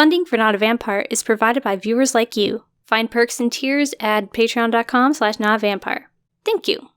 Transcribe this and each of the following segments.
Funding for NotAVampyre is provided by viewers like you. Find perks and tiers at patreon.com/NotAVampyre. Thank you.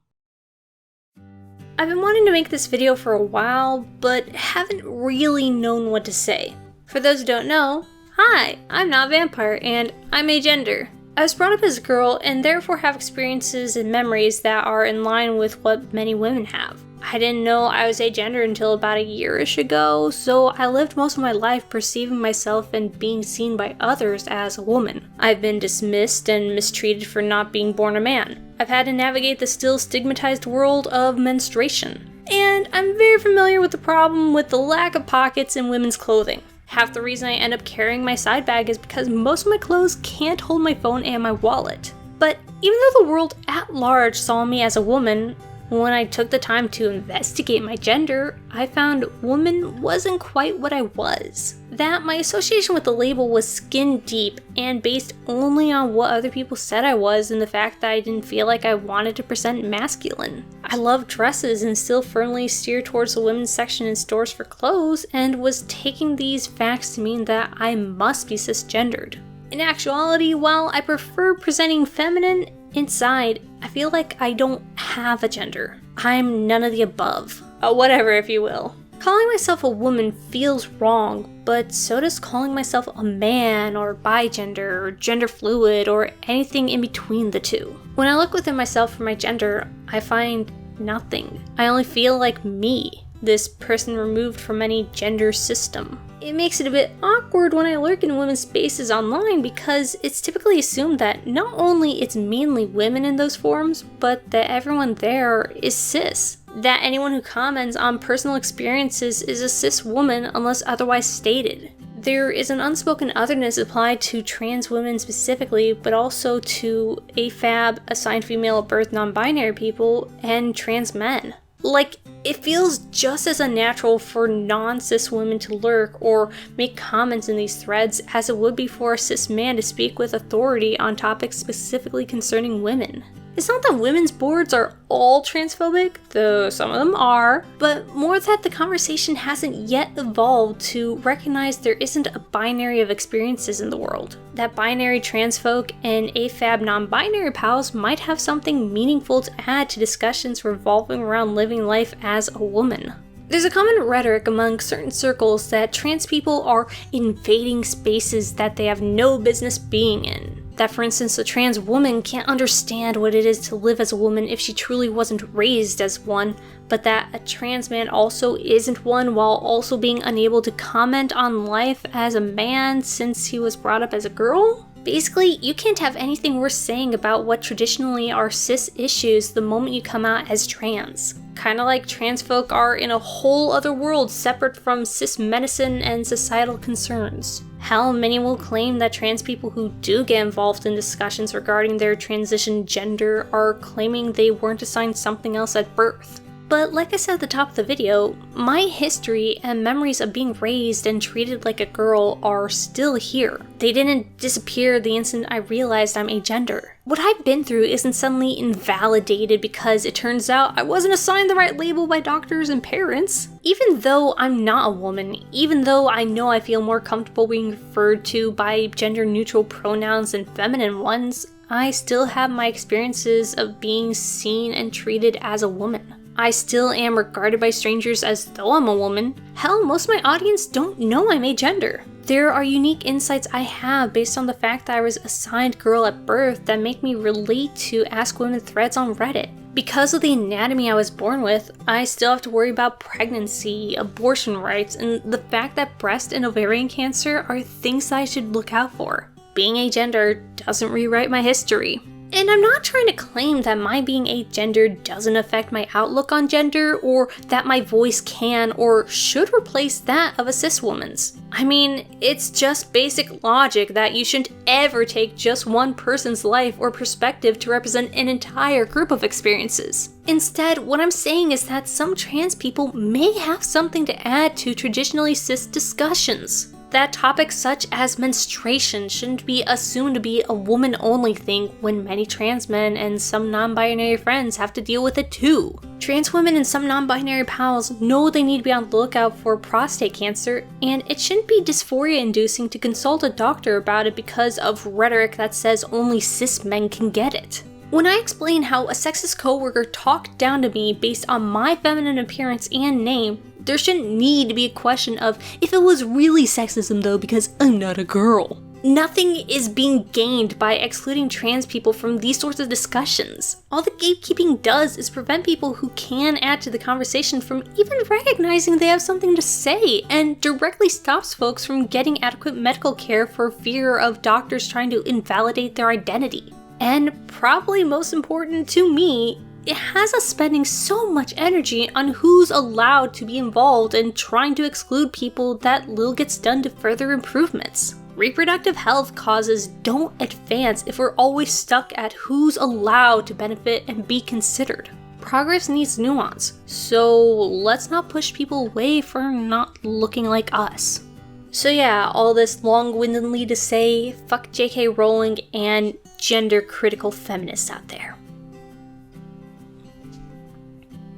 I've been wanting to make this video for a while, but haven't really known what to say. For those who don't know, hi, I'm NotAVampyre and I'm agender. I was brought up as a girl and therefore have experiences and memories that are in line with what many women have. I didn't know I was agender until about a year-ish ago, so I lived most of my life perceiving myself and being seen by others as a woman. I've been dismissed and mistreated for not being born a man. I've had to navigate the still stigmatized world of menstruation. And I'm very familiar with the problem with the lack of pockets in women's clothing. Half the reason I end up carrying my side bag is because most of my clothes can't hold my phone and my wallet. But even though the world at large saw me as a woman, when I took the time to investigate my gender, I found woman wasn't quite what I was. That my association with the label was skin deep and based only on what other people said I was and the fact that I didn't feel like I wanted to present masculine. I love dresses and still firmly steer towards the women's section in stores for clothes and was taking these facts to mean that I must be cisgendered. In actuality, while I prefer presenting feminine, inside, I feel like I don't have a gender. I'm none of the above. Whatever, if you will. Calling myself a woman feels wrong, but so does calling myself a man or bigender or gender fluid or anything in between the two. When I look within myself for my gender, I find nothing. I only feel like me, this person removed from any gender system. It makes it a bit awkward when I lurk in women's spaces online because it's typically assumed that not only it's mainly women in those forums, but that everyone there is cis. That anyone who comments on personal experiences is a cis woman unless otherwise stated. There is an unspoken otherness applied to trans women specifically, but also to AFAB, assigned female at birth non-binary people, and trans men. Like, it feels just as unnatural for non-cis women to lurk or make comments in these threads as it would be for a cis man to speak with authority on topics specifically concerning women. It's not that women's boards are all transphobic, though some of them are, but more that the conversation hasn't yet evolved to recognize there isn't a binary of experiences in the world. That binary trans folk and AFAB non-binary pals might have something meaningful to add to discussions revolving around living life as a woman. There's a common rhetoric among certain circles that trans people are invading spaces that they have no business being in. That, for instance, a trans woman can't understand what it is to live as a woman if she truly wasn't raised as one, but that a trans man also isn't one while also being unable to comment on life as a man since he was brought up as a girl? Basically, you can't have anything worth saying about what traditionally are cis issues the moment you come out as trans. Kinda like trans folk are in a whole other world separate from cis medicine and societal concerns. Hell, many will claim that trans people who do get involved in discussions regarding their transition gender are claiming they weren't assigned something else at birth. But like I said at the top of the video, my history and memories of being raised and treated like a girl are still here. They didn't disappear the instant I realized I'm agender. What I've been through isn't suddenly invalidated because it turns out I wasn't assigned the right label by doctors and parents. Even though I'm not a woman, even though I know I feel more comfortable being referred to by gender-neutral pronouns than feminine ones, I still have my experiences of being seen and treated as a woman. I still am regarded by strangers as though I'm a woman. Hell, most of my audience don't know I'm agender. There are unique insights I have based on the fact that I was assigned girl at birth that make me relate to Ask Women threads on Reddit. Because of the anatomy I was born with, I still have to worry about pregnancy, abortion rights, and the fact that breast and ovarian cancer are things that I should look out for. Being agender doesn't rewrite my history. And I'm not trying to claim that my being agender doesn't affect my outlook on gender, or that my voice can or should replace that of a cis woman's. I mean, it's just basic logic that you shouldn't ever take just one person's life or perspective to represent an entire group of experiences. Instead, what I'm saying is that some trans people may have something to add to traditionally cis discussions. that topics such as menstruation shouldn't be assumed to be a woman-only thing when many trans men and some non-binary friends have to deal with it too. Trans women and some non-binary pals know they need to be on the lookout for prostate cancer, and it shouldn't be dysphoria-inducing to consult a doctor about it because of rhetoric that says only cis men can get it. When I explain how a sexist coworker talked down to me based on my feminine appearance and name, there shouldn't need to be a question of if it was really sexism though because I'm not a girl. Nothing is being gained by excluding trans people from these sorts of discussions. All the gatekeeping does is prevent people who can add to the conversation from even recognizing they have something to say, and directly stops folks from getting adequate medical care for fear of doctors trying to invalidate their identity. And probably most important to me, it has us spending so much energy on who's allowed to be involved and trying to exclude people that little gets done to further improvements. Reproductive health causes don't advance if we're always stuck at who's allowed to benefit and be considered. Progress needs nuance, so let's not push people away for not looking like us. So yeah, all this long-windedly to say, fuck J.K. Rowling and gender-critical feminists out there.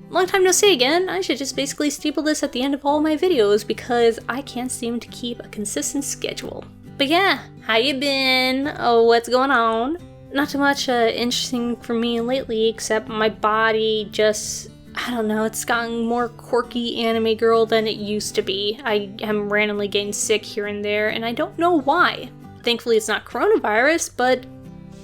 Long time no see again. I should just basically staple this at the end of all my videos because I can't seem to keep a consistent schedule. But yeah, how you been? Oh, what's going on? Not too much interesting for me lately, except my body just, I don't know, it's gotten more quirky anime girl than it used to be. I am randomly getting sick here and there, and I don't know why. Thankfully it's not coronavirus, but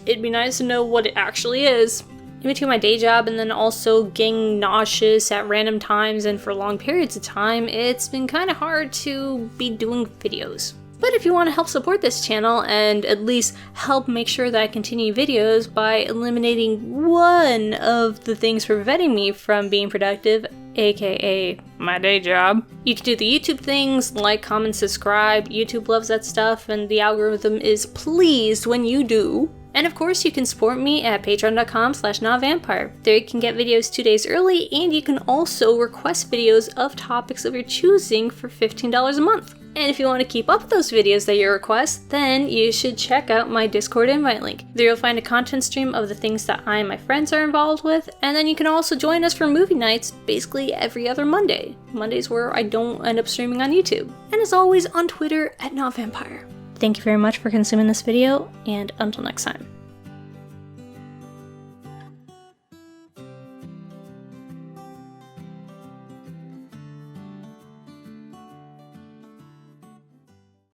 it'd be nice to know what it actually is. In between my day job and then also getting nauseous at random times and for long periods of time, it's been kind of hard to be doing videos. But if you want to help support this channel and at least help make sure that I continue videos by eliminating one of the things preventing me from being productive, aka my day job, you can do the YouTube things, like, comment, subscribe. YouTube loves that stuff and the algorithm is pleased when you do. And of course, you can support me at patreon.com/NotAVampyre. There you can get videos 2 days early, and you can also request videos of topics of your choosing for $15 a month. And if you want to keep up with those videos that you request, then you should check out my Discord invite link. There you'll find a content stream of the things that I and my friends are involved with, and then you can also join us for movie nights basically every other Monday. Mondays where I don't end up streaming on YouTube. And as always, on Twitter at NotAVampyre. Thank you very much for consuming this video, and until next time.